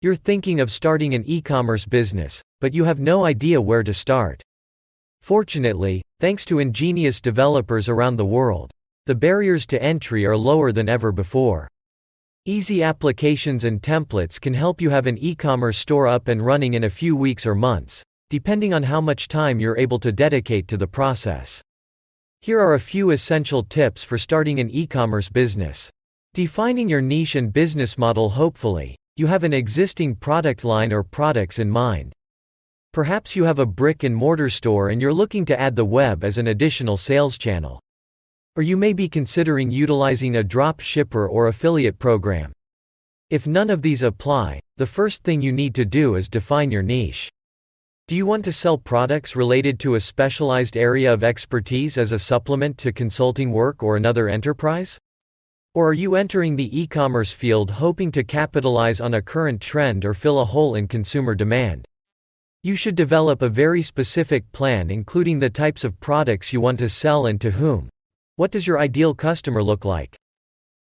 You're thinking of starting an e-commerce business, but you have no idea where to start. Fortunately, thanks to ingenious developers around the world, the barriers to entry are lower than ever before. Easy applications and templates can help you have an e-commerce store up and running in a few weeks or months, depending on how much time you're able to dedicate to the process. Here are a few essential tips for starting an e-commerce business. Defining your niche and business model. Hopefully, you have an existing product line or products in mind. Perhaps you have a brick-and-mortar store and you're looking to add the web as an additional sales channel. Or you may be considering utilizing a drop shipper or affiliate program. If none of these apply, the first thing you need to do is define your niche. Do you want to sell products related to a specialized area of expertise as a supplement to consulting work or another enterprise? Or are you entering the e-commerce field hoping to capitalize on a current trend or fill a hole in consumer demand? You should develop a very specific plan, including the types of products you want to sell and to whom. What does your ideal customer look like?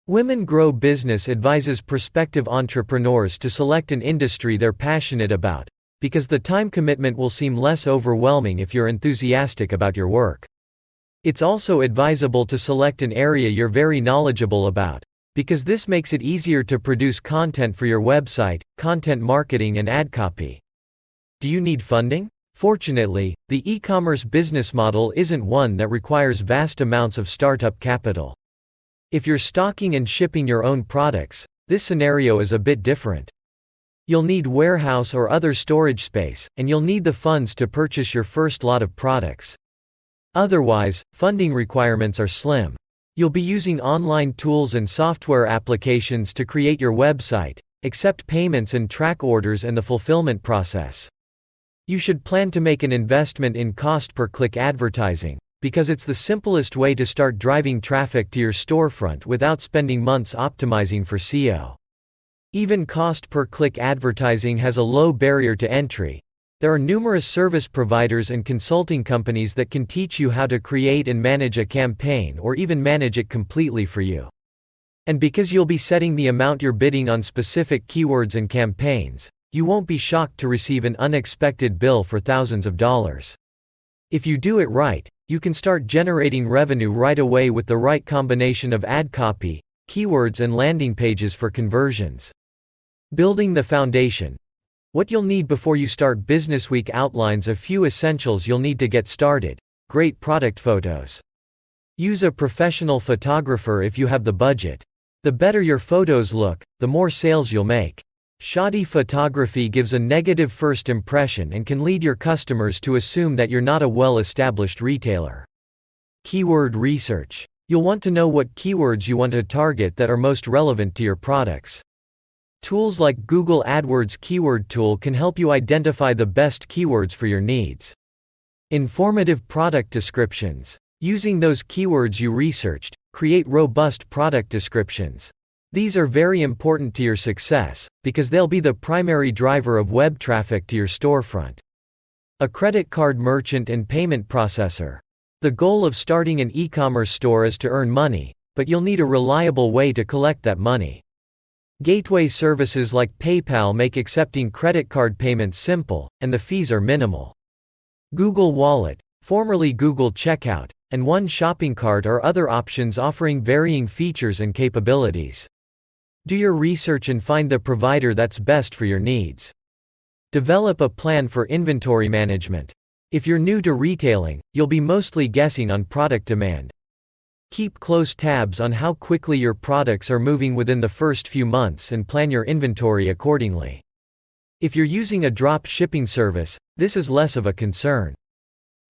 Women Grow Business advises prospective entrepreneurs to select an industry they're passionate about, because the time commitment will seem less overwhelming if you're enthusiastic about your work. It's also advisable to select an area you're very knowledgeable about, because this makes it easier to produce content for your website, content marketing, and ad copy. Do you need funding? Fortunately, the e-commerce business model isn't one that requires vast amounts of startup capital. If you're stocking and shipping your own products, this scenario is a bit different. You'll need warehouse or other storage space, and you'll need the funds to purchase your first lot of products. Otherwise, funding requirements are slim. You'll be using online tools and software applications to create your website, accept payments and track orders and the fulfillment process. You should plan to make an investment in cost-per-click advertising, because it's the simplest way to start driving traffic to your storefront without spending months optimizing for SEO. Even cost-per-click advertising has a low barrier to entry. There are numerous service providers and consulting companies that can teach you how to create and manage a campaign or even manage it completely for you. And because you'll be setting the amount you're bidding on specific keywords and campaigns, you won't be shocked to receive an unexpected bill for thousands of dollars. If you do it right, you can start generating revenue right away with the right combination of ad copy, keywords, and landing pages for conversions. Building the foundation. What you'll need before you start. Business Week outlines a few essentials you'll need to get started. Great product photos. Use a professional photographer if you have the budget. The better your photos look, the more sales you'll make. Shoddy photography gives a negative first impression and can lead your customers to assume that you're not a well-established retailer. Keyword research. You'll want to know what keywords you want to target that are most relevant to your products. Tools like Google AdWords Keyword Tool can help you identify the best keywords for your needs. Informative product descriptions. Using those keywords you researched, create robust product descriptions. These are very important to your success, because they'll be the primary driver of web traffic to your storefront. A credit card merchant and payment processor. The goal of starting an e-commerce store is to earn money, but you'll need a reliable way to collect that money. Gateway services like PayPal make accepting credit card payments simple, and the fees are minimal. Google Wallet, formerly Google Checkout, and One Shopping Cart are other options offering varying features and capabilities. Do your research and find the provider that's best for your needs. Develop a plan for inventory management. If you're new to retailing, you'll be mostly guessing on product demand. Keep close tabs on how quickly your products are moving within the first few months and plan your inventory accordingly. If you're using a drop shipping service, this is less of a concern.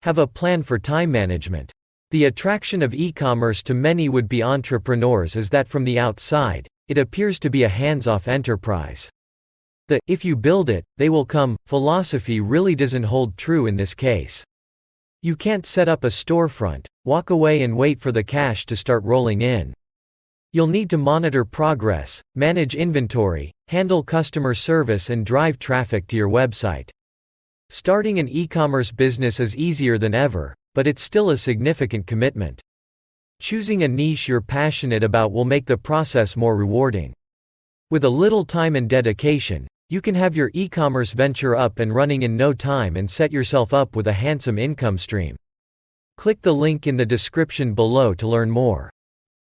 Have a plan for time management. The attraction of e-commerce to many would-be entrepreneurs is that from the outside, it appears to be a hands-off enterprise. The "if you build it, they will come" philosophy really doesn't hold true in this case. You can't set up a storefront, walk away and wait for the cash to start rolling in. You'll need to monitor progress, manage inventory, handle customer service, and drive traffic to your website. Starting an e-commerce business is easier than ever, but it's still a significant commitment. Choosing a niche you're passionate about will make the process more rewarding. With a little time and dedication, You can have your e-commerce venture up and running in no time and set yourself up with a handsome income stream. Click the link in the description below to learn more.